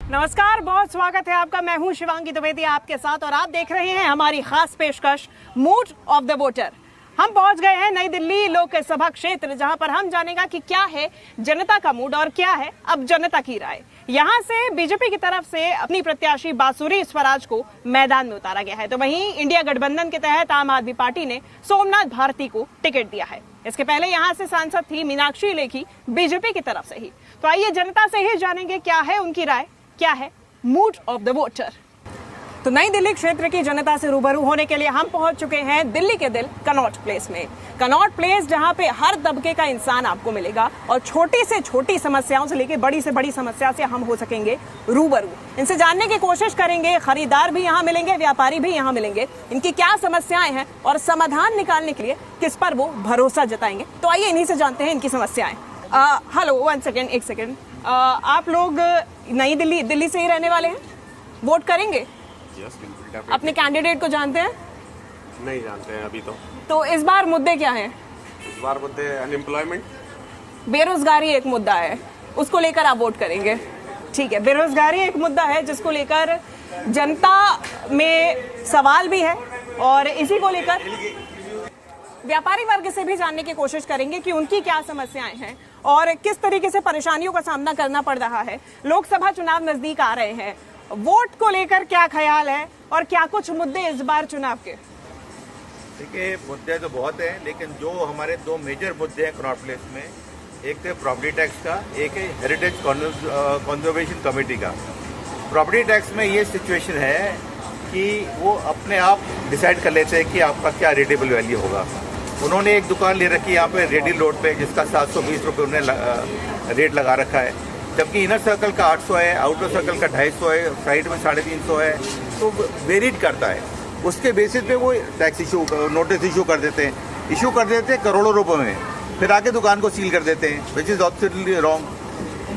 नमस्कार, बहुत स्वागत है आपका। मैं हूं शिवांगी द्विवेदी आपके साथ और आप देख रहे हैं हमारी खास पेशकश मूड ऑफ द वोटर। हम पहुंच गए हैं नई दिल्ली लोकसभा क्षेत्र, जहां पर हम जानेगा कि क्या है जनता का मूड और क्या है अब जनता की राय। यहां से बीजेपी की तरफ से अपनी प्रत्याशी बांसुरी स्वराज को मैदान में उतारा गया है, तो वहीं इंडिया गठबंधन के तहत आम आदमी पार्टी ने सोमनाथ भारती को टिकट दिया है। इसके पहले यहां से सांसद थी मीनाक्षी लेखी बीजेपी की तरफ से ही। तो आइए जनता से ही जानेंगे क्या है उनकी राय, क्या है मूड ऑफ द वोटर। तो नई दिल्ली क्षेत्र की जनता से रूबरू होने के लिए हम पहुंच चुके हैं दिल्ली के दिल कनॉट प्लेस में। कनॉट प्लेस जहां पे हर तबके का इंसान आपको मिलेगा और छोटी से छोटी समस्याओं से लेकर बड़ी से बड़ी समस्या से हम हो सकेंगे रूबरू। इनसे जानने की कोशिश करेंगे, खरीदार भी यहाँ मिलेंगे, व्यापारी भी यहाँ मिलेंगे, इनकी क्या समस्याएं हैं और समाधान निकालने के लिए किस पर वो भरोसा जताएंगे। तो आइए इन्हीं से जानते हैं इनकी समस्याएं। Hello, 1 second, 1 second. आप लोग नई दिल्ली से ही रहने वाले हैं, वोट करेंगे? अपने कैंडिडेट को जानते हैं? नहीं जानते हैं अभी तो इस बार मुद्दे क्या हैं? इस बार मुद्दे अनएम्प्लॉयमेंट, बेरोजगारी एक मुद्दा है, उसको लेकर आप वोट करेंगे। ठीक है, बेरोजगारी एक मुद्दा है जिसको लेकर जनता में सवाल भी है और इसी को लेकर व्यापारी वर्ग से भी जानने की कोशिश करेंगे कि उनकी क्या समस्याएं हैं और किस तरीके से परेशानियों का सामना करना पड़ रहा है। लोकसभा चुनाव नजदीक आ रहे हैं, वोट को लेकर क्या ख्याल है और क्या कुछ मुद्दे इस बार चुनाव के? देखिए, मुद्दे तो बहुत हैं, लेकिन जो हमारे 2 मेजर मुद्दे हैं कनॉट प्लेस में, एक तो प्रॉपर्टी टैक्स का, एक है हेरिटेज कंजर्वेशन कमेटी का। प्रॉपर्टी टैक्स में ये सिचुएशन है कि वो अपने आप डिसाइड कर लेते हैं कि आपका क्या रेटेबल वैल्यू होगा। उन्होंने एक दुकान ले रखी है यहाँ पे रेडी रोड पे, जिसका 720 रुपये उन्होंने रेट लगा रखा है, जबकि इनर सर्कल का 800 है, आउटर सर्कल का 250 है, साइड में 350 है, तो वेरीड करता है। उसके बेसिस पे वो टैक्स नोटिस इशू कर देते हैं करोड़ों रुपए में, फिर आके दुकान को सील कर देते हैं, which is absolutely wrong.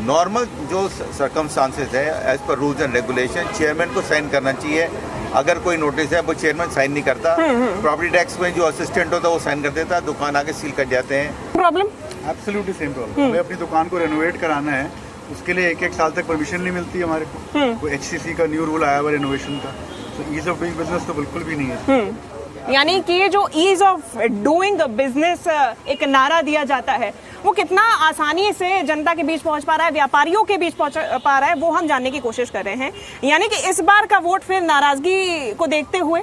Normal जो सर्कमस्टांसेस है, as per rules and regulation, chairman को साइन करना चाहिए। अगर कोई नोटिस है वो चेयरमैन साइन नहीं करता, प्रॉपर्टी टैक्स में जो असिस्टेंट होता है वो साइन कर देता है, दुकान आके सील कर जाते हैं। Problem absolutely same problem. हमें अपनी दुकान को रेनोवेट कराना है, उसके लिए 1-1 साल तक परमिशन नहीं मिलती हमारे को। HCC का न्यू रूल आया हुआ रेनोवेशन का, तो ईज ऑफ डूइंग बिजनेस तो बिल्कुल भी नहीं है। यानी कि ये जो ईज ऑफ डूइंग बिजनेस एक नारा दिया जाता है, वो कितना आसानी से जनता के बीच पहुंच पा रहा है, व्यापारियों के बीच पहुंच पा रहा है, वो हम जानने की कोशिश कर रहे हैं। यानी कि इस बार का वोट फिर नाराजगी को देखते हुए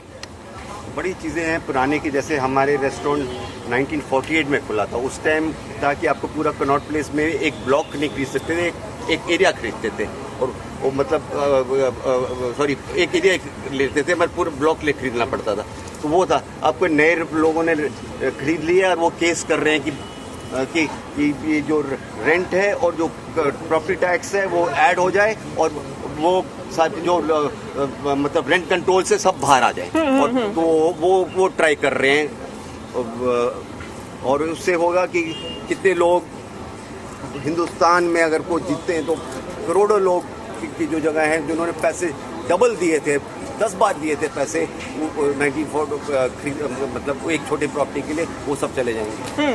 बड़ी चीज़ें हैं पुराने की, जैसे हमारे रेस्टोरेंट 1948 में खुला था। उस टाइम था कि आपको पूरा कनॉट प्लेस में एक ब्लॉक नहीं खरीद सकते थे, एक एरिया खरीदते थे, और वो मतलब एक एरिया लेते थे, मगर पूरा ब्लॉक ले खरीदना पड़ता था। तो वो था, आपको नए लोगों ने खरीद लिया और वो केस कर रहे हैं कि ये जो रेंट है और जो प्रॉपर्टी टैक्स है वो ऐड हो जाए और वो जो मतलब रेंट कंट्रोल से सब बाहर आ जाए, और तो वो ट्राई कर रहे हैं। और उससे होगा कि कितने लोग हिंदुस्तान में अगर को जीतते हैं तो करोड़ों लोग की जो जगह है, जिन्होंने पैसे डबल दिए थे, 10 बार दिए थे पैसे 94 मतलब एक छोटी प्रॉपर्टी के लिए, वो सब चले जाएंगे।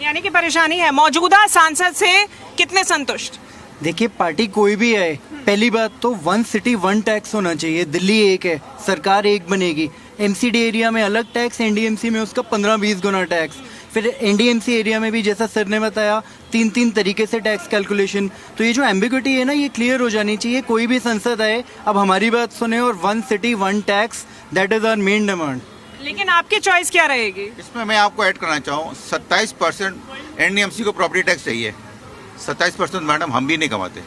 यानी कि परेशानी है। मौजूदा सांसद से कितने संतुष्ट? देखिए, पार्टी कोई भी है, पहली बात तो 1 सिटी 1 टैक्स होना चाहिए। दिल्ली एक है, सरकार एक बनेगी। MCD एरिया में अलग टैक्स, NDMC में उसका 15-20 गुना टैक्स। फिर NDMC एरिया में भी जैसा सर ने बताया 3 तरीके से टैक्स कैलकुलेशन। तो ये जो एम्बिग्युइटी है ना, ये क्लियर हो जानी चाहिए। कोई भी संसद आए, अब हमारी बात सुने और 1 city 1 tax, that is our main demand. लेकिन आपकी चॉइस क्या रहेगी? इसमें मैं आपको ऐड करना चाहूँ, 27% NDMC को प्रॉपर्टी टैक्स चाहिए। 27% मैडम हम भी नहीं कमाते।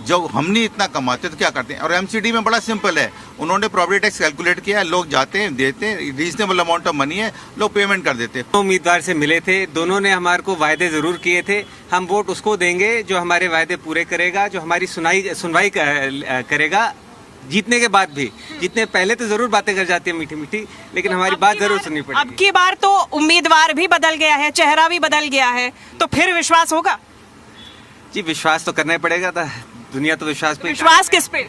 जब हम नहीं इतना कमाते तो क्या करते हैं? और MCD में बड़ा सिंपल है, उन्होंने प्रॉपर्टी टैक्स कैलकुलेट किया है, लोग जाते हैं, देते हैं, रीजनेबल अमाउंट ऑफ मनी है, लोग पेमेंट कर देते हैं। उम्मीदवार से मिले थे, दोनों ने हमारे को वायदे जरूर किए थे। हम वोट उसको देंगे जो हमारे वायदे पूरे करेगा, जो हमारी सुनवाई करेगा। जीतने के बाद भी, जीतने पहले तो जरूर बातें कर जाती है मीठी मीठी, लेकिन हमारी बात जरूर सुननी पड़ेगी। अब की बार तो उम्मीदवार भी बदल गया है, चेहरा भी बदल गया है, तो फिर विश्वास होगा? जी, विश्वास तो करना ही पड़ेगा था, दुनिया तो विश्वास पे। विश्वास किस पे?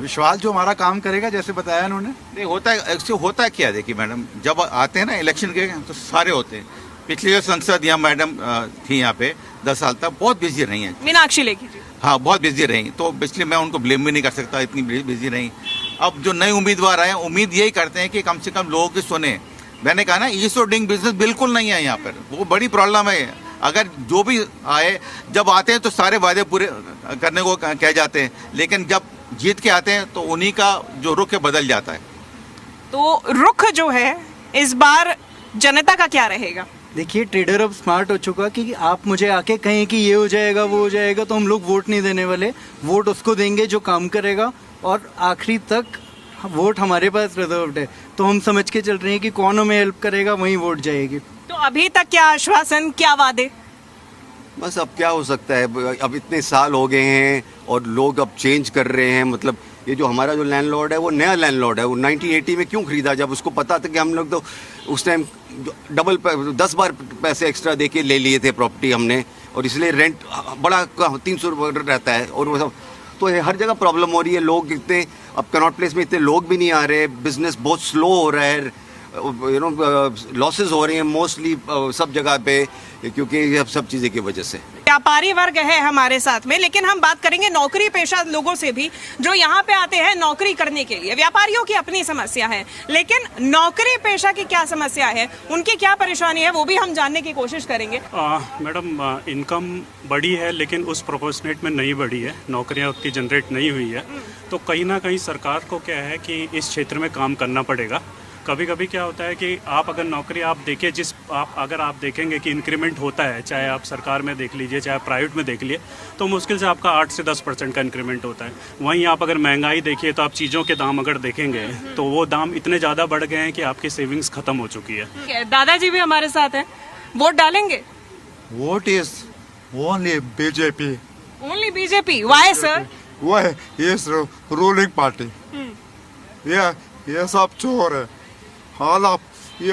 विश्वास जो हमारा काम करेगा, जैसे बताया उन्होंने। नहीं होता है, एक्चुअली होता क्या, देखिए मैडम, जब आते हैं ना इलेक्शन के तो सारे होते हैं। पिछली जो संसद यहाँ मैडम थी यहाँ पे, 10 साल तक बहुत बिजी रही हैं। मीनाक्षी लेखी जी। हाँ, बहुत बिजी रही, तो इसलिए मैं उनको ब्लेम भी नहीं कर सकता, इतनी बिजी रही। अब जो नए उम्मीदवार आए उम्मीद यही करते हैं कि कम से कम लोगों की सुने। मैंने कहा ना, ईज ऑफ डूइंग बिजनेस बिल्कुल नहीं है यहाँ पर, वो बड़ी प्रॉब्लम है। अगर जो भी आए, जब आते हैं तो सारे वादे पूरे करने को कह जाते हैं, लेकिन जब जीत के आते हैं तो उन्हीं का जो रुख है बदल जाता है। तो रुख जो है इस बार जनता का क्या रहेगा? देखिए, ट्रेडर अब स्मार्ट हो चुका कि आप मुझे आके कहें कि ये हो जाएगा वो हो जाएगा, तो हम लोग वोट नहीं देने वाले। वोट उसको देंगे जो काम करेगा, और आखिरी तक वोट हमारे पास रिजर्व्ड है। तो हम समझ के चल रहे हैं कि कौन हमें हेल्प करेगा, वहीं वोट जाएगी। तो अभी तक क्या आश्वासन, क्या वादे? बस अब क्या हो सकता है, अब इतने साल हो गए हैं और लोग अब चेंज कर रहे हैं। मतलब ये जो हमारा जो लैंडलॉर्ड है वो नया लैंडलॉर्ड है। वो 1980 में क्यों खरीदा, जब उसको पता था कि हम लोग तो उस टाइम डबल 10 बार पैसे एक्स्ट्रा दे के ले लिए थे प्रॉपर्टी हमने, और इसलिए रेंट बड़ा 300 रुपये रहता है। और वो सब तो हर जगह प्रॉब्लम हो रही है। लोग इतने, अब कनॉट प्लेस में इतने लोग भी नहीं आ रहे, बिजनेस बहुत स्लो हो रहा है, लॉसेस हो रही हैं मोस्टली सब जगह पे, क्योंकि ये सब चीज़ें की वजह से। व्यापारी वर्ग है हमारे साथ में, लेकिन हम बात करेंगे नौकरी पेशा लोगों से भी, जो यहाँ पे आते हैं नौकरी करने के लिए। व्यापारियों की अपनी समस्या है, लेकिन नौकरी पेशा की क्या समस्या है, उनकी क्या परेशानी है, वो भी हम जानने की कोशिश करेंगे। मैडम, इनकम बढ़ी है लेकिन उस प्रोपोर्शनेट में नहीं बढ़ी है, नौकरियाँ उतनी जनरेट नहीं हुई है। तो कहीं ना कहीं सरकार को क्या है कि इस क्षेत्र में काम करना पड़ेगा। कभी कभी क्या होता है कि आप अगर नौकरी आप देखिए, अगर आप देखेंगे कि इंक्रीमेंट होता है, चाहे आप सरकार में देख लीजिए चाहे प्राइवेट में देख लीजिए, तो मुश्किल से आपका 8 से 10% का इंक्रीमेंट होता है। वहीं आप अगर महंगाई देखिए तो आप चीज़ों के दाम अगर देखेंगे तो वो दाम इतने ज़्यादा बढ़ गए हैं कि आपकी सेविंग्स खत्म हो चुकी है। दादाजी भी हमारे साथ हैं, वोट डालेंगे? What is only BJP? Only BJP? Why sir? Why is ruling party? ये सब चोर है। हाल आप ये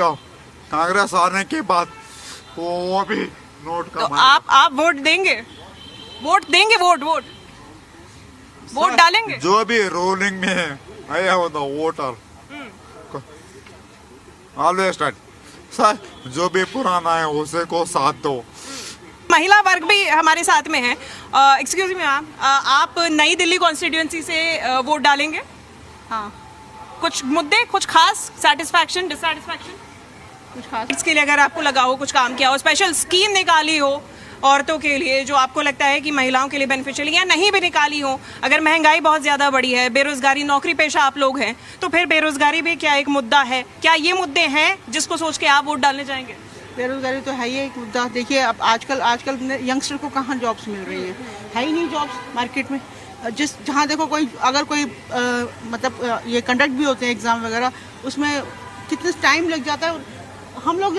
कांग्रेस आने के बाद वो भी नोट का तो आप वोट देंगे? वोट देंगे? वोट डालेंगे? जो भी रूलिंग में है, I have the voter always sir, जो भी पुराना है उसे को साथ दो। महिला वर्ग भी हमारे साथ में है। एक्सक्यूज मी मैम, आप नई दिल्ली कॉन्स्टिट्यूएंसी से वोट डालेंगे? हाँ। कुछ मुद्दे, कुछ खास सेटिस्फैक्शन, डिससेटिस्फैक्शन, कुछ खास इसके लिए अगर आपको लगा हो कुछ काम किया हो, स्पेशल स्कीम निकाली हो औरतों के लिए जो आपको लगता है कि महिलाओं के लिए बेनिफिशियल, या नहीं भी निकाली हो, अगर महंगाई बहुत ज़्यादा बढ़ी है, बेरोजगारी, नौकरी पेशा आप लोग हैं, तो फिर बेरोजगारी भी क्या एक मुद्दा है? क्या ये मुद्दे हैं जिसको सोच के आप वोट डालने जाएंगे? बेरोजगारी तो है ही एक मुद्दा। देखिए, अब आजकल यंगस्टर को कहाँ जॉब्स मिल रही हैं? है ही नहीं जॉब्स मार्केट में। जहाँ देखो अगर कोई मतलब ये कंडक्ट भी होते हैं एग्ज़ाम वगैरह, उसमें कितने टाइम लग जाता है। हम लोग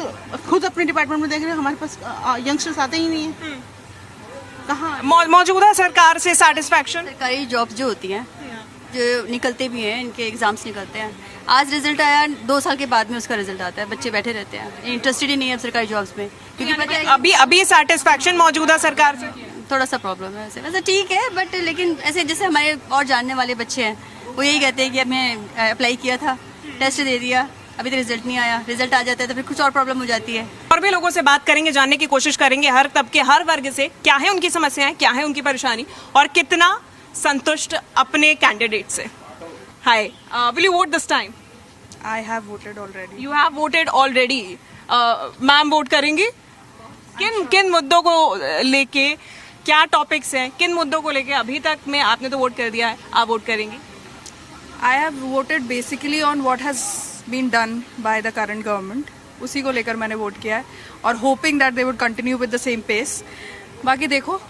खुद अपने डिपार्टमेंट में देख रहे हैं, हमारे पास यंगस्टर्स आते ही नहीं है। कहाँ मौजूदा सरकार से सेटिस्फैक्शन? सरकारी जॉब्स जो होती हैं, जो निकलते भी हैं, इनके एग्जाम्स निकलते हैं। आज रिजल्ट आया, 2 साल के बाद में उसका रिजल्ट आता है, बच्चे बैठे रहते हैं, इंटरेस्टेड ही नहीं है सरकारी जॉब्स में, क्योंकि पता है अभी सेटिस्फैक्शन मौजूदा सरकार से थोड़ा सा प्रॉब्लम है। वैसे ठीक है, बट लेकिन ऐसे जैसे हमारे और जानने वाले बच्चे हैं, वो यही कहते हैं कि हमने अप्लाई किया था, टेस्ट दे दिया, अभी तक रिजल्ट नहीं आया, रिजल्ट आ जाता है तो फिर कुछ और प्रॉब्लम हो जाती है। और भी लोगों से बात करेंगे, जानने की कोशिश करेंगे हर तबके, हर वर्ग से, क्या है उनकी समस्याएं, क्या है उनकी परेशानी, और कितना संतुष्ट अपने कैंडिडेट से। Hi, will you vote this time? I have voted already. You have voted already. Ma'am vote करेंगी? किन मुद्दों को लेके, क्या टॉपिक्स हैं, किन मुद्दों को लेके अभी तक में आपने तो वोट कर दिया है, आप वोट करेंगी? I have voted basically on what has been done by the current government, उसी को लेकर मैंने वोट किया है, और hoping that they would continue with the same pace. बाकी देखो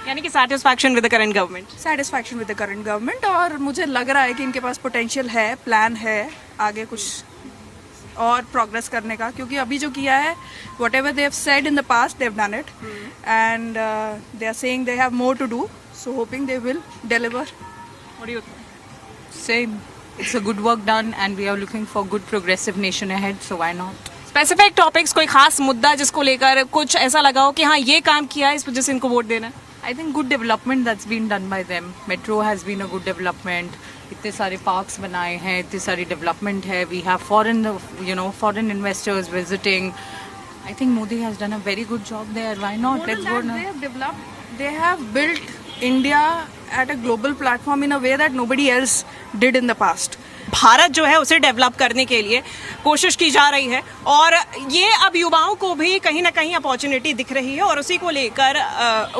यानी कि satisfaction with the current government? Satisfaction with the current government, और मुझे लग रहा है कि इनके पास पोटेंशियल है, प्लान है आगे कुछ और प्रोग्रेस करने का, क्योंकि अभी जो किया है, whatever they have said in the past, they have done it, and they are saying they have more to do, so hoping they will deliver. What do you think? Same. It's a good work done, and we are looking for good progressive nation ahead, so why not? Specific topics, कोई खास मुद्दा जिसको लेकर कुछ ऐसा लगा हो कि हाँ ये काम किया है, इस वजह से इनको वोट देना है? I think good development that's been done by them. Metro has been a good development. इतने सारे पार्क्स बनाए हैं, इतनी सारी डेवलपमेंट है. We have foreign investors visiting. I think Modi has done a very good job there. Why not? Let's go now. They have developed, they have built India at a global platform in a way that nobody else did in the past. Bharat जो है उसे develop करने के लिए कोशिश की जा रही है और ये अब युवाओं को भी कहीं ना कहीं अपॉर्चुनिटी दिख रही है और उसी को लेकर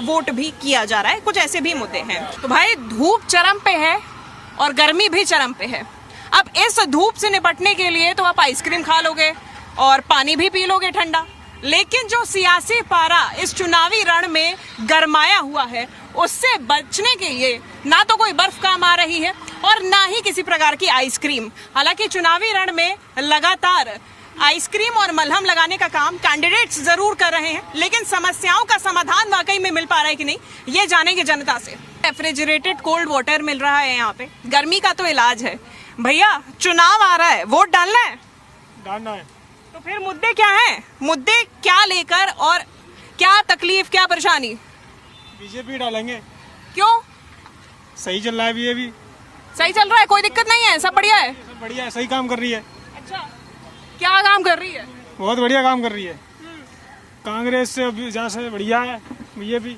वोट भी किया जा रहा है। कुछ ऐसे भी मुद्दे हैं। तो भाई धूप चरम पे है और गर्मी भी चरम पे है। अब इस धूप से निपटने के लिए तो आप आइसक्रीम खा लोगे और पानी भी पी लोगे ठंडा, लेकिन जो सियासी पारा इस चुनावी रण में गरमाया हुआ है उससे बचने के लिए ना तो कोई बर्फ काम आ रही है और ना ही किसी प्रकार की आइसक्रीम। हालांकि चुनावी रण में लगातार आइसक्रीम और मलहम लगाने का काम कैंडिडेट्स जरूर कर रहे हैं, लेकिन समस्याओं का समाधान वाकई में मिल पा रहा है कि नहीं ये जानेंगे जनता से। रेफ्रिजरेटेड कोल्ड वाटर मिल रहा है यहाँ पे, गर्मी का तो इलाज है। भैया चुनाव आ रहा है, वोट डालना है? डालना है। तो फिर मुद्दे क्या हैं? मुद्दे क्या लेकर और क्या तकलीफ, क्या परेशानी? बीजेपी डालेंगे। क्यों? सही चल रहा है बीजेपी। सही चल रहा है, कोई दिक्कत नहीं है, सब बढ़िया है। सब बढ़िया है, सही काम कर रही है। अच्छा, क्या काम कर रही है? बहुत बढ़िया काम कर रही है। कांग्रेस से अभी जहाँ से बढ़िया है बीजेपी।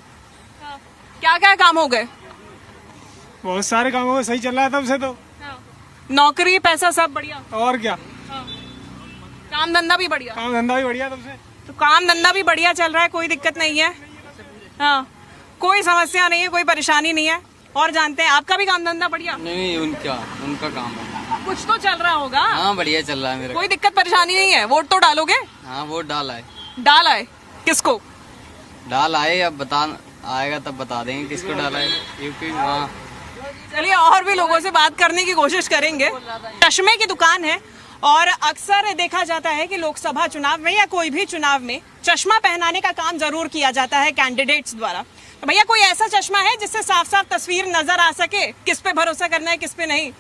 क्या क्या काम हो गए? बहुत सारे काम हो गए, सही चल रहा है तब से तो। नौकरी पैसा सब बढ़िया। और क्या, काम धंधा भी बढ़िया। काम धंधा भी बढ़िया तब से। तो काम धंधा भी बढ़िया चल रहा है, कोई दिक्कत नहीं है। हाँ, कोई समस्या नहीं है, कोई परेशानी नहीं है। और जानते हैं आपका भी काम धंधा बढ़िया? नहीं, उनका काम है। कुछ तो चल रहा होगा। हाँ, बढ़िया चल रहा है मेरा। कोई दिक्कत परेशानी नहीं है। वोट तो डालोगे? हाँ, वोट डाल आए। डाल आए किसको? डाल आए, अब बता आएगा तब बता देंगे किसको डाला है। यूपी। हाँ, चलिए और भी लोगों से बात करने की कोशिश करेंगे। चश्मे की दुकान है और अक्सर देखा जाता है कि लोकसभा चुनाव में या कोई भी चुनाव में चश्मा पहनाने का काम जरूर किया जाता है कैंडिडेट्स द्वारा। तो भैया कोई ऐसा चश्मा है जिससे साफ साफ तस्वीर नजर आ सके, किस पे भरोसा करना है किस पे नहीं?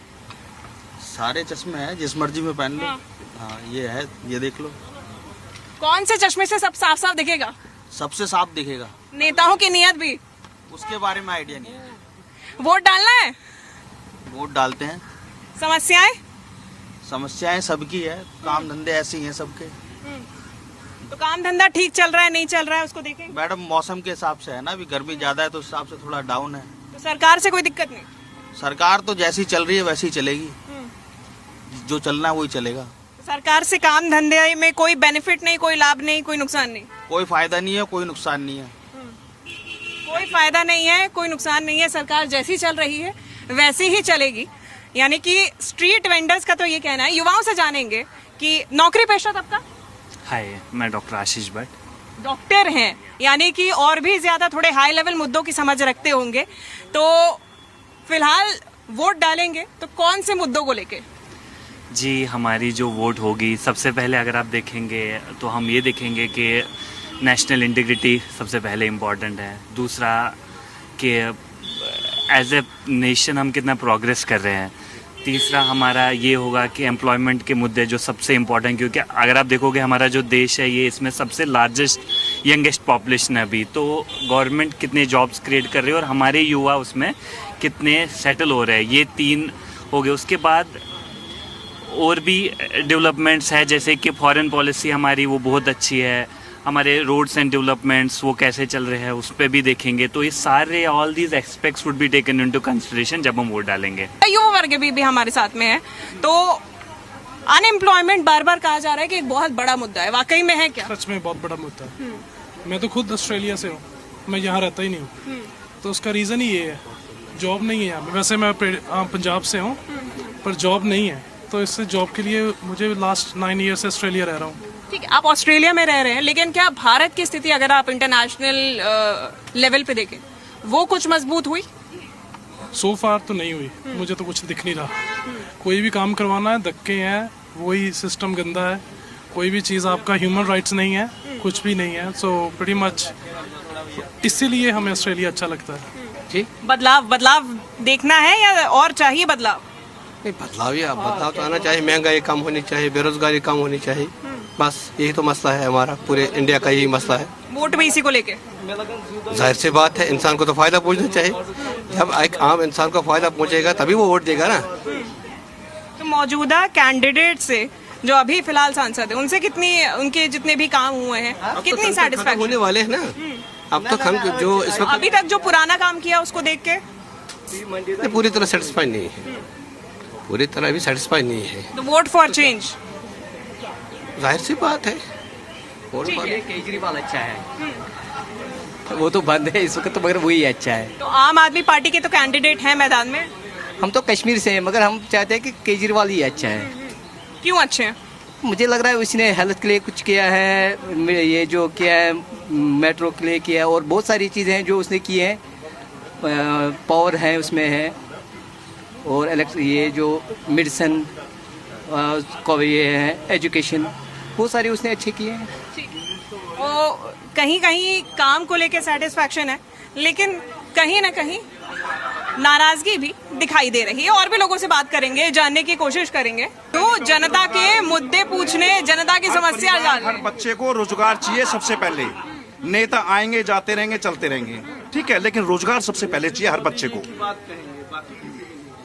सारे चश्मे हैं, जिस मर्जी में पहन लो। हाँ, ये है, ये देख लो। कौन से चश्मे से सब साफ साफ दिखेगा? सबसे साफ दिखेगा। नेताओं की नियत भी? उसके बारे में आइडिया नहीं है। वोट डालना है? वोट डालते हैं। समस्याएं सबकी है, काम धंधे ऐसे ही हैं सबके। तो काम धंधा ठीक चल रहा है नहीं चल रहा है उसको देखें। मैडम मौसम के हिसाब से है ना, अभी गर्मी ज्यादा है तो उस हिसाब से थोड़ा डाउन है। तो सरकार से कोई दिक्कत नहीं? सरकार तो जैसी चल रही है वैसी ही चलेगी, जो चलना है वही चलेगा। सरकार से काम धंधे में कोई बेनिफिट नहीं, कोई लाभ नहीं, कोई नुकसान नहीं? कोई फायदा नहीं है, कोई नुकसान नहीं है। कोई फायदा नहीं है, कोई नुकसान नहीं है। सरकार जैसी चल रही है वैसी ही चलेगी। यानी कि स्ट्रीट वेंडर्स का तो ये कहना है। युवाओं से जानेंगे कि नौकरी पेशा आपका? हाय, मैं डॉक्टर आशीष भट्ट। डॉक्टर हैं, यानी कि और भी ज्यादा थोड़े हाई लेवल मुद्दों की समझ रखते होंगे। तो फिलहाल वोट डालेंगे तो कौन से मुद्दों को लेके? जी, हमारी जो वोट होगी सबसे पहले अगर आप देखेंगे तो हम ये देखेंगे कि नेशनल इंटीग्रिटी सबसे पहले इम्पॉर्टेंट है। दूसरा कि एज ए नेशन हम कितना प्रोग्रेस कर रहे हैं। तीसरा हमारा ये होगा कि एम्प्लॉयमेंट के मुद्दे जो सबसे इम्पोर्टेंट, क्योंकि अगर आप देखोगे हमारा जो देश है ये इसमें सबसे लार्जेस्ट यंगेस्ट पॉपुलेशन है अभी, तो गवर्नमेंट कितने जॉब्स क्रिएट कर रही है और हमारे युवा उसमें कितने सेटल हो रहे हैं, ये 3 हो गए। उसके बाद और भी डेवलपमेंट्स है, जैसे कि फॉरेन पॉलिसी हमारी वो बहुत अच्छी है, हमारे रोड्स एंड डेवलपमेंट्स वो कैसे चल रहे हैं उस पर भी देखेंगे। तो ये सारे all these aspects would be taken into consideration जब हम वोट डालेंगे। युवा वर्ग भी हमारे साथ में है। तो अनएम्प्लॉयमेंट बार बार कहा जा रहा है कि एक बहुत बड़ा मुद्दा है, वाकई में है क्या? सच में बहुत बड़ा मुद्दा है। मैं तो खुद ऑस्ट्रेलिया से हूँ, मैं यहाँ रहता ही नहीं हूँ। तो उसका रीज़न ही ये है, जॉब नहीं है यहाँ पे। वैसे मैं पंजाब से हूँ पर जॉब नहीं है, तो इससे जॉब के लिए मुझे लास्ट 9 ईयर से ऑस्ट्रेलिया रह रहा हूँ। ठीक है, आप ऑस्ट्रेलिया में रह रहे हैं, लेकिन क्या भारत की स्थिति अगर आप इंटरनेशनल लेवल पे देखें वो कुछ मजबूत हुई? सो फार तो नहीं हुई, मुझे तो कुछ दिख नहीं रहा। कोई भी काम करवाना है धक्के हैं, वही सिस्टम गंदा है, कोई भी चीज़ आपका ह्यूमन राइट्स नहीं है, कुछ भी नहीं है। सो प्रीटी मच इसीलिए हमें ऑस्ट्रेलिया अच्छा लगता है। जी, बदलाव देखना है या और चाहिए बदलाव? बदलाव तो आना चाहिए। महंगाई कम होनी चाहिए, बेरोजगारी कम होनी चाहिए, बस यही तो मसला है हमारा, पूरे इंडिया का यही मसला है। वोट भी इसी को लेके? जाहिर सी बात है, इंसान को तो फायदा पहुंचना चाहिए। जब एक आम इंसान को फायदा पहुंचेगा तभी वो वोट देगा ना। तो मौजूदा कैंडिडेट से जो अभी फिलहाल सांसद है, उनसे कितनी, उनके जितने भी काम हुए हैं कितनी सेटिस्फैक्शन होने वाले हैं ना। अब तक हम जो इस वक्त अभी तक जो पुराना काम किया उसको देख के पूरी तरह सेटिस्फाई नहीं है, पूरी तरह भी सेटिस्फाई नहीं है। तो वोट फॉर चेंज, जाहिर सी बात है। केजरीवाल अच्छा है, वो तो बंद है इस वक्त, तो मगर वही अच्छा है। तो आम आदमी पार्टी के तो कैंडिडेट हैं मैदान में। हम तो कश्मीर से हैं, मगर हम चाहते हैं कि केजरीवाल ही अच्छा है। क्यों अच्छे हैं? मुझे लग रहा है उसने हेल्थ के लिए कुछ किया है, ये जो किया है मेट्रो के लिए किया है, और बहुत सारी चीज़ें हैं जो उसने की हैं, पावर है उसमें है, और ये जो मेडिसिन को ये है, एजुकेशन, बहुत सारी उसने अच्छे किए हैं। वो कहीं कहीं काम को लेके सेटिस्फैक्शन है, लेकिन कहीं ना कहीं नाराजगी भी दिखाई दे रही है। और भी लोगों से बात करेंगे, जानने की कोशिश करेंगे। तो जनता के मुद्दे पूछने, जनता की समस्या जानने। हर बच्चे को रोजगार चाहिए सबसे पहले। नेता आएंगे जाते रहेंगे चलते रहेंगे, ठीक है, लेकिन रोजगार सबसे पहले चाहिए हर बच्चे को।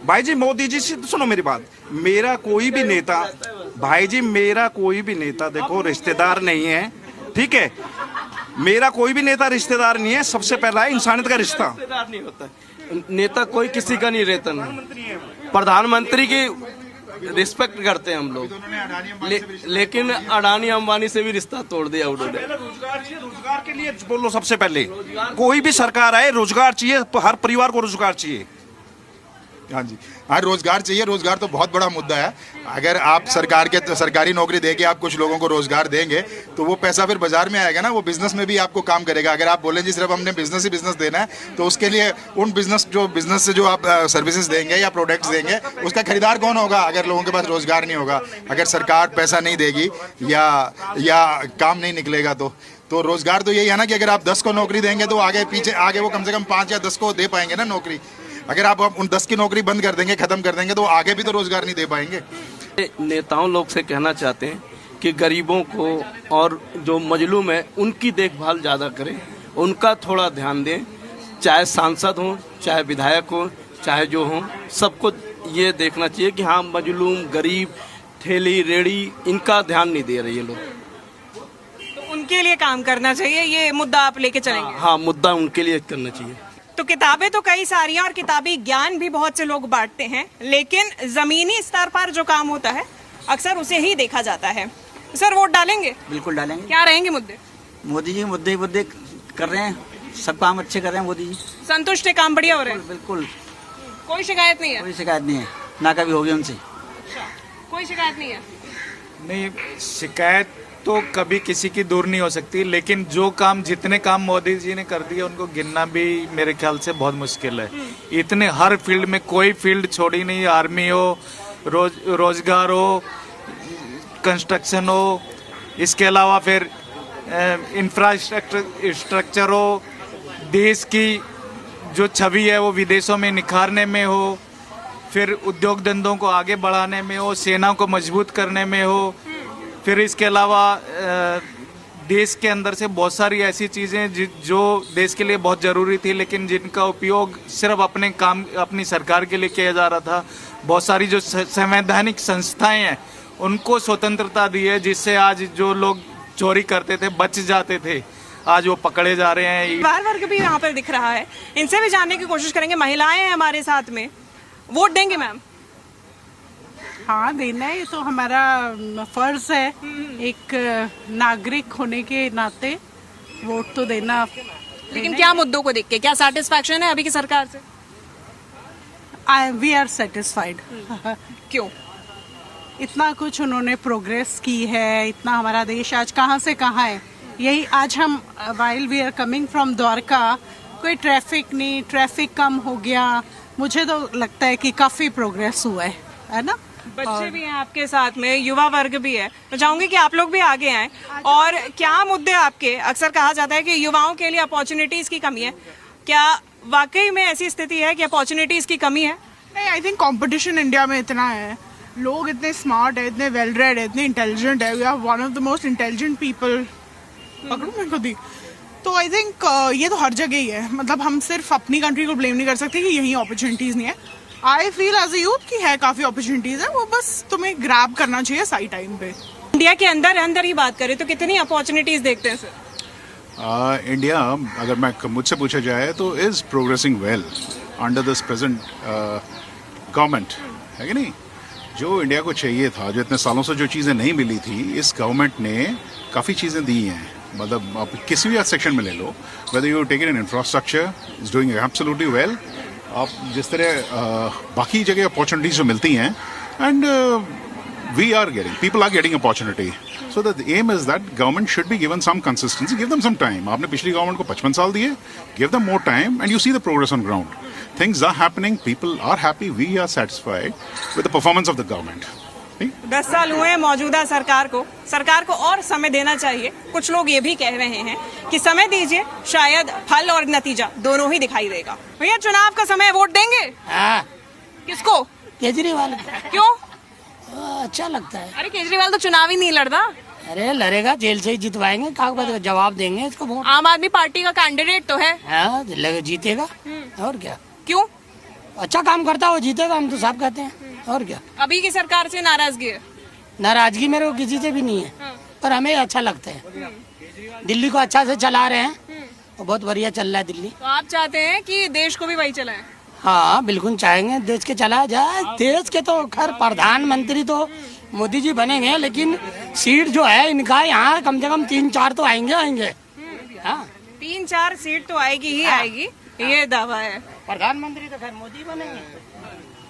भाई जी मोदी जी से सुनो मेरी बात, मेरा कोई भी नेता, भाई जी मेरा कोई भी नेता देखो रिश्तेदार नहीं है, ठीक है, मेरा कोई भी नेता रिश्तेदार नहीं है। सबसे पहला है इंसानियत का रिश्ता। रिश्तेदार नहीं होता, नेता कोई किसी का नहीं रहता, प्रधानमंत्री की रिस्पेक्ट करते हैं हम लोग, लेकिन अडानी अंबानी से भी रिश्ता तोड़ दिया उन्होंने। रोजगार के लिए बोलो, सबसे पहले कोई भी सरकार आए रोजगार चाहिए, हर परिवार को रोजगार चाहिए। हाँ जी, हाँ रोजगार चाहिए, रोजगार तो बहुत बड़ा मुद्दा है। अगर आप सरकारी नौकरी देके आप कुछ लोगों को रोजगार देंगे तो वो पैसा फिर बाजार में आएगा ना, वो बिजनेस में भी आपको काम करेगा। अगर आप बोलें जी सिर्फ हमने बिजनेस ही बिजनेस देना है, तो उसके लिए उन बिजनेस से जो आप सर्विसेज देंगे या प्रोडक्ट्स देंगे, उसका खरीदार कौन होगा अगर लोगों के पास रोजगार नहीं होगा? अगर सरकार पैसा नहीं देगी या काम नहीं निकलेगा तो रोजगार तो यही है ना कि अगर आप 10 को नौकरी देंगे तो आगे वो कम से कम 5 या 10 को दे पाएंगे ना नौकरी। अगर आप उन 10 की नौकरी बंद कर देंगे, खत्म कर देंगे, तो आगे भी तो रोजगार नहीं दे पाएंगे। नेताओं लोग से कहना चाहते हैं कि गरीबों को और जो मजलूम है उनकी देखभाल ज़्यादा करें, उनका थोड़ा ध्यान दें, चाहे सांसद हों, चाहे विधायक हों, चाहे जो हों, सबको ये देखना चाहिए कि हाँ मजलूम, गरीब, ठेली रेड़ी, इनका ध्यान नहीं दे रहे ये लोग। तो उनके लिए काम करना चाहिए, ये मुद्दा आप लेके चलेंगे? हाँ, मुद्दा उनके लिए करना चाहिए। तो किताबें तो कई सारी हैं और किताबी ज्ञान भी बहुत से लोग बांटते हैं, लेकिन जमीनी स्तर पर जो काम होता है अक्सर उसे ही देखा जाता है। सर वोट डालेंगे? बिल्कुल डालेंगे। क्या रहेंगे मुद्दे? मोदी जी मुद्दे कर रहे हैं, सब काम अच्छे कर रहे हैं मोदी जी। संतुष्ट है, काम बढ़िया हो रहे हैं? बिल्कुल, कोई शिकायत नहीं है? कोई शिकायत नहीं है, ना कभी होगी उनसे। कोई शिकायत नहीं है? नहीं, शिकायत तो कभी किसी की दूर नहीं हो सकती, लेकिन जितने काम मोदी जी ने कर दिए उनको गिनना भी मेरे ख्याल से बहुत मुश्किल है। इतने हर फील्ड में, कोई फील्ड छोड़ी नहीं, आर्मी हो, रोजगार हो, कंस्ट्रक्शन हो, इसके अलावा फिर इंफ्रास्ट्रक्चर हो, देश की जो छवि है वो विदेशों में निखारने में हो, फिर उद्योग धंधों को आगे बढ़ाने में हो, सेना को मजबूत करने में हो, फिर इसके अलावा देश के अंदर से बहुत सारी ऐसी चीज़ें जो देश के लिए बहुत ज़रूरी थी, लेकिन जिनका उपयोग सिर्फ अपनी सरकार के लिए किया जा रहा था। बहुत सारी जो संवैधानिक संस्थाएं हैं उनको स्वतंत्रता दी है, जिससे आज जो लोग चोरी करते थे, बच जाते थे, आज वो पकड़े जा रहे हैं। परिवार वर्ग भी यहाँ पर दिख रहा है, इनसे भी जानने की कोशिश करेंगे। महिलाएं हैं हमारे साथ में, वोट देंगे मैम? हाँ, देना है, तो हमारा फर्ज है एक नागरिक होने के नाते वोट तो देना। लेकिन क्या मुद्दों को देख के क्या सेटिस्फैक्शन है अभी की सरकार से? We are satisfied. क्यों? इतना कुछ उन्होंने प्रोग्रेस की है, इतना हमारा देश आज कहाँ से कहाँ है। यही आज हम while we are coming from Dwarka, कोई ट्रैफिक नहीं, ट्रैफिक कम हो गया। मुझे तो लगता है कि काफ़ी प्रोग्रेस हुआ है ना। बच्चे भी हैं आपके साथ में, युवा वर्ग भी है, तो चाहूंगी कि आप लोग भी आगे आएं। और क्या मुद्दे आपके, अक्सर कहा जाता है कि युवाओं के लिए अपॉर्चुनिटीज की कमी है, क्या वाकई में ऐसी स्थिति है कि अपॉर्चुनिटीज की कमी है? नहीं, आई थिंक कंपटीशन इंडिया में इतना है, लोग इतने स्मार्ट है, इतने वेल रेड है, इतने इंटेलिजेंट है, we are one of the most intelligent people. पकड़ो मैं खुद ही। तो आई थिंक ये तो हर जगह ही है, मतलब हम सिर्फ अपनी कंट्री को ब्लेम नहीं कर सकते कि यहीं अपॉर्चुनिटीज़ नहीं है। I feel as a youth की है काफी अपॉर्चुनिटीज है, वो बस तुम्हें ग्रैब करना चाहिए सही टाइम पे। इंडिया के अंदर ही बात करें तो कितनी अपॉर्चुनिटीज देखते हैं सर? इंडिया अगर मुझसे पूछा जाए तो is progressing well under this present government, है कि नहीं? जो इंडिया को चाहिए था, जो इतने सालों से जो चीज़ें नहीं मिली थी, इस गवर्नमेंट ने काफ़ी चीज़ें दी हैं। मतलब आप किसी भी सेक्शन में ले लो, whether you take in infrastructure is doing absolutely well. आप जिस तरह बाकी जगह अपॉर्चुनिटीज जो मिलती हैं, and people are getting opportunity. So the aim is that government should be given some consistency, give them some time. आपने पिछली गवर्नमेंट को 55 साल दिए, give them more time and you see the progress on ground. Things are happening, people are happy, we are satisfied with the performance of the government. 10 साल हुए मौजूदा सरकार को और समय देना चाहिए। कुछ लोग ये भी कह रहे हैं कि समय दीजिए, शायद फल और नतीजा दोनों ही दिखाई देगा। भैया चुनाव का समय, वोट देंगे? किसको? केजरीवाल। क्यों? अच्छा लगता है। अरे केजरीवाल तो चुनाव ही नहीं लड़ता। अरे लड़ेगा, जेल से ही जितवाएंगे, कागज जवाब देंगे इसको। वोट आम आदमी पार्टी का कैंडिडेट तो है। हाँ, जीतेगा और क्या। क्यों? अच्छा काम करता है, वो जीतेगा, हम तो साफ कहते हैं। और क्या। अभी की सरकार से नाराजगी है? नाराजगी मेरे को किसी से भी नहीं है, पर हमें अच्छा लगता है। दिल्ली को अच्छा से चला रहे हैं, बहुत बढ़िया चल रहा है दिल्ली। तो आप चाहते हैं कि देश को भी वही चलाएं? हाँ बिल्कुल चाहेंगे, देश के चला जाए। देश के तो खैर प्रधानमंत्री तो मोदी जी बनेंगे, लेकिन सीट जो है इनका यहाँ कम से कम 3-4 तो आएंगे। हाँ 3-4 सीट तो आएगी ही आएगी, ये दावा है। प्रधानमंत्री तो खैर मोदी बनेंगे।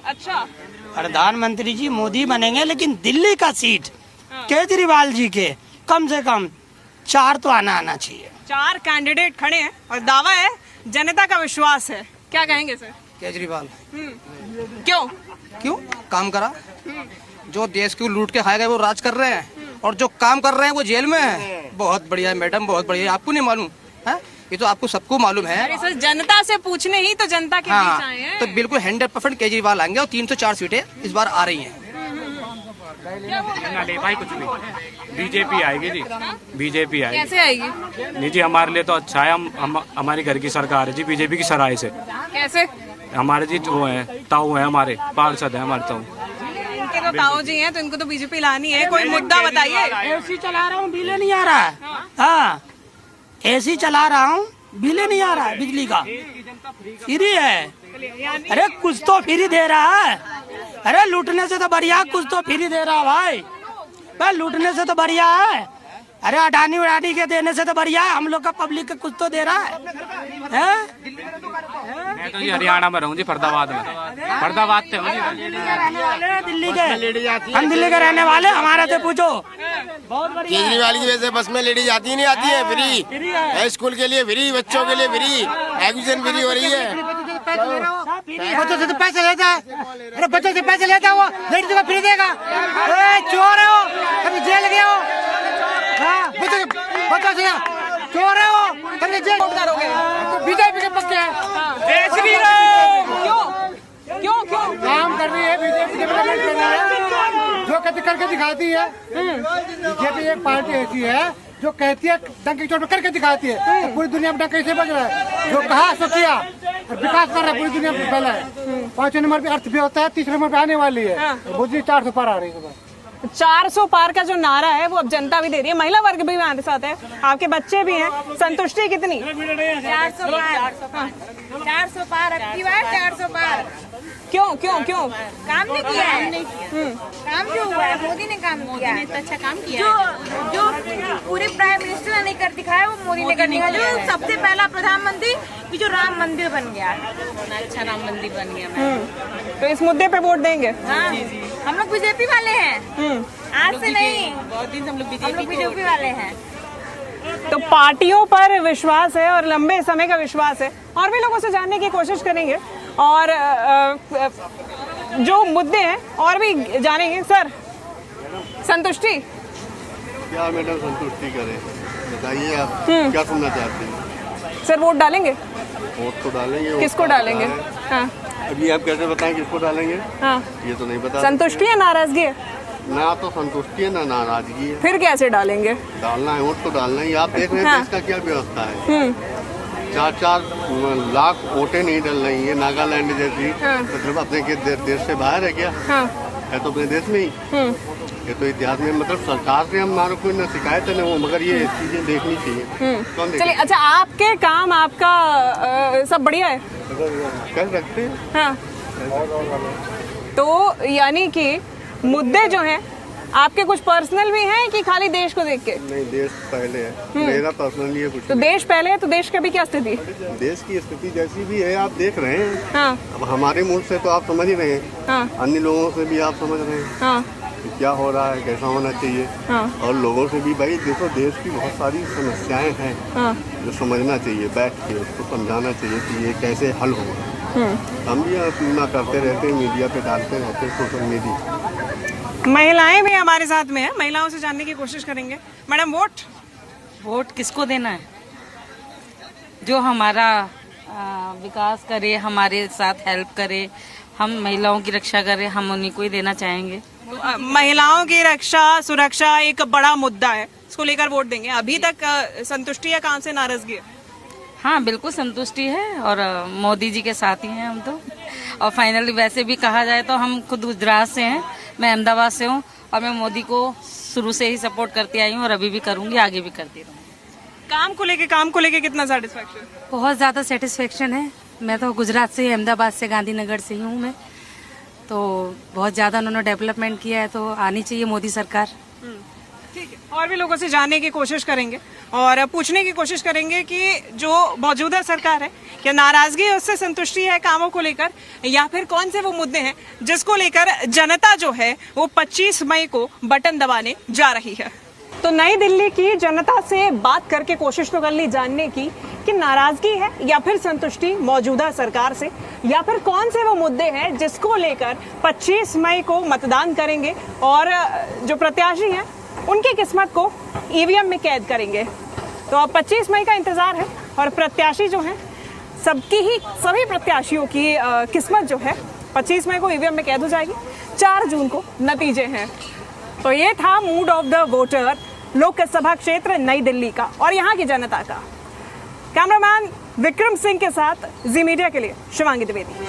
अच्छा, प्रधानमंत्री जी मोदी बनेंगे, लेकिन दिल्ली का सीट केजरीवाल जी के कम से कम 4 तो आना चाहिए। 4 कैंडिडेट खड़े हैं और दावा है, जनता का विश्वास है। क्या कहेंगे सर? केजरीवाल। क्यों? काम करा, जो देश को लूट के खाए गए वो राज कर रहे हैं, और जो काम कर रहे हैं वो जेल में है। बहुत बढ़िया है मैडम, बहुत बढ़िया। आपको नहीं मालूम है? ये तो आपको सबको मालूम है। अरे सर, जनता से पूछने ही तो जनता के बीच आए हैं। तो बिल्कुल 100% केजरीवाल आएंगे, और 3 से 4 सीटें इस बार आ रही हैं। भाई कुछ नहीं, बीजेपी आएगी जी, बीजेपी आएगी। कैसे आएगी? नहीं जी, हमारे लिए तो अच्छा है, हमारे घर की सरकार है जी, बीजेपी की सराय से। कैसे? हमारे जी वो है, ताऊ है, हमारे पार्षद है हमारे ताऊ। इनके तो ताऊ जी हैं, तो इनको तो बीजेपी लानी है। कोई मुद्दा बताइए। एसी चला रहा हूँ, बिल नहीं आ रहा है। हाँ एसी चला रहा हूँ, बिल नहीं आ रहा है बिजली का। फ्री है, अरे कुछ तो फ्री दे रहा है। अरे लूटने से तो बढ़िया कुछ तो फ्री दे रहा है भाई, लूटने से तो बढ़िया है। अरे अडानी उडानी के देने से तो बढ़िया है, हम लोग का पब्लिक का कुछ तो दे रहा है। मैं तो जी हरियाणा में रहूँ जी, फरीदाबाद में। फरीदाबाद से दिल्ली के, हम दिल्ली के रहने वाले, हमारे से पूछो। केजरीवाल की वजह से बस में लेडी जाती नहीं आती है, फ्री स्कूल के लिए फ्री, बच्चों के लिए फ्री, एजुकेशन फ्री हो रही है। बच्चों से तो पैसे लेता है, अरे बच्चों से पैसे लेता है वो, लेडी को फ्री देगा। चोर है वो, कभी जेल गया हो। बच्चों से चोर है वो, कभी जेल। बीजेपी के पक्के हैं। क्यों काम कर रही है बीजेपी, डेवलपमेंट कर रही है, जो कहती करके दिखाती है। बीजेपी एक पार्टी ऐसी है जो कहती है डंकी चोट करके दिखाती है। तो पूरी दुनिया में डंका कैसे बज रहा है, जो कहा सो किया, और विकास कर रहा है पूरी दुनिया में। पहला है 5 नंबर पे अर्थ भी होता है, 3 नंबर पे आने वाली है। मोदी 400 पार आ रही है। 400 पार का जो नारा है वो अब जनता भी दे रही है, महिला वर्ग भी हमारे साथ है, आपके बच्चे भी हैं। संतुष्टि कितनी? 400 पार, अब की बार 400 पार। क्यों? काम नहीं किया है। काम जो हुआ है, मोदी ने काम किया है, तो अच्छा काम किया। जो पूरे प्राइम मिनिस्टर ने नहीं कर दिखाया, वो मोदी ने कर दिखाया। जो सबसे पहला प्रधानमंत्री की जो राम मंदिर बन गया, अच्छा राम मंदिर बन गया। तो इस मुद्दे पे वोट देंगे? हाँ, हम लोग बीजेपी वाले हैं, आज से नहीं, बहुत दिन से हम लोग बीजेपी वाले हैं। तो पार्टियों पर विश्वास है और लंबे समय का विश्वास है। और भी लोगों से जानने की कोशिश करेंगे और जो मुद्दे हैं और भी जानेंगे। सर, संतुष्टि क्या मैडम संतुष्टि करें, बताइए आप क्या सुनना चाहते हैं? सर वोट डालेंगे? वोट तो डालेंगे। किसको डालेंगे? हाँ अभी आप कैसे बताएं किसको डालेंगे? हाँ ये तो नहीं बता। संतुष्टि है नाराजगी है? ना तो संतुष्टि है ना नाराजगी है। फिर कैसे डालेंगे? डालना है, वोट तो डालना ही। आप देख रहे हैं इसका क्या व्यवस्था है। 4-4 लाख वोटें नहीं डल रही है। नागालैंड जैसी मतलब अपने के देश से बाहर है क्या? है तो अपने देश में ही। ये तो इतिहास में मतलब सरकार से हम मानो कोई ना शिकायत है ना वो, मगर ये चीजें देखनी चाहिए। चलिए, अच्छा आपके काम आपका सब बढ़िया है, कर सकते हैं। हाँ। तो यानी कि मुद्दे जो हैं आपके कुछ पर्सनल भी हैं कि खाली देश को देख के? नहीं, देश पहले है, मेरा पर्सनली है कुछ। तो देश पहले है तो देश की अभी क्या स्थिति? देश की स्थिति जैसी भी है आप देख रहे हैं। हाँ। अब हमारे मुल्क से तो आप समझ ही रहे हैं, हाँ। अन्य लोगों से भी आप समझ रहे हैं। हाँ। क्या हो रहा है, कैसा होना चाहिए। हाँ। और लोगों से भी भाई देखो, देश की बहुत सारी समस्याएं हैं। हाँ। जो समझना चाहिए, बैठ के उसको समझाना चाहिए कि ये कैसे हल होगा। हम भी अपना करते रहते हैं, मीडिया पे डालते रहते हैं, सोशल मीडिया। महिलाएं भी हमारे साथ में है, महिलाओं से जानने की कोशिश करेंगे। मैडम, वोट किसको देना है? जो हमारा विकास करे, हमारे साथ हेल्प करे, हम महिलाओं की रक्षा करें, हम उन्हीं को ही देना चाहेंगे। महिलाओं की रक्षा सुरक्षा एक बड़ा मुद्दा है, इसको लेकर वोट देंगे। अभी तक संतुष्टि है, काम से नाराजगी है? हाँ, बिल्कुल संतुष्टि है और मोदी जी के साथ ही हैं हम तो। और फाइनली वैसे भी कहा जाए तो हम खुद गुजरात से हैं, मैं अहमदाबाद से हूँ और मैं मोदी को शुरू से ही सपोर्ट करती आई हूँ और अभी भी करूँगी, आगे भी करती रहूँगी। काम को लेके कितना सेटिस्फेक्शन? बहुत ज़्यादा सेटिस्फेक्शन है। मैं तो गुजरात से, अहमदाबाद से, गांधीनगर से ही हूँ मैं, तो बहुत ज़्यादा उन्होंने डेवलपमेंट किया है, तो आनी चाहिए मोदी सरकार। ठीक है, और भी लोगों से जानने की कोशिश करेंगे और पूछने की कोशिश करेंगे कि जो मौजूदा सरकार है, क्या नाराजगी है, उससे संतुष्टि है कामों को लेकर, या फिर कौन से वो मुद्दे हैं जिसको लेकर जनता जो है वो 25 मई को बटन दबाने जा रही है। तो नई दिल्ली की जनता से बात करके कोशिश तो कर ली जानने की कि नाराजगी है या फिर संतुष्टि मौजूदा सरकार से, या फिर कौन से वो मुद्दे हैं जिसको लेकर 25 मई को मतदान करेंगे और जो प्रत्याशी हैं उनकी किस्मत को ईवीएम में कैद करेंगे। तो अब 25 मई का इंतजार है और प्रत्याशी जो हैं सभी प्रत्याशियों की किस्मत जो है 25 मई को ईवीएम में कैद हो जाएगी। 4 जून को नतीजे हैं। तो ये था mood off the voter, Lok Sabha क्षेत्र नई दिल्ली का और यहाँ की जनता का। कैमरामैन विक्रम सिंह के साथ जी मीडिया के लिए शिवांगी द्विवेदी।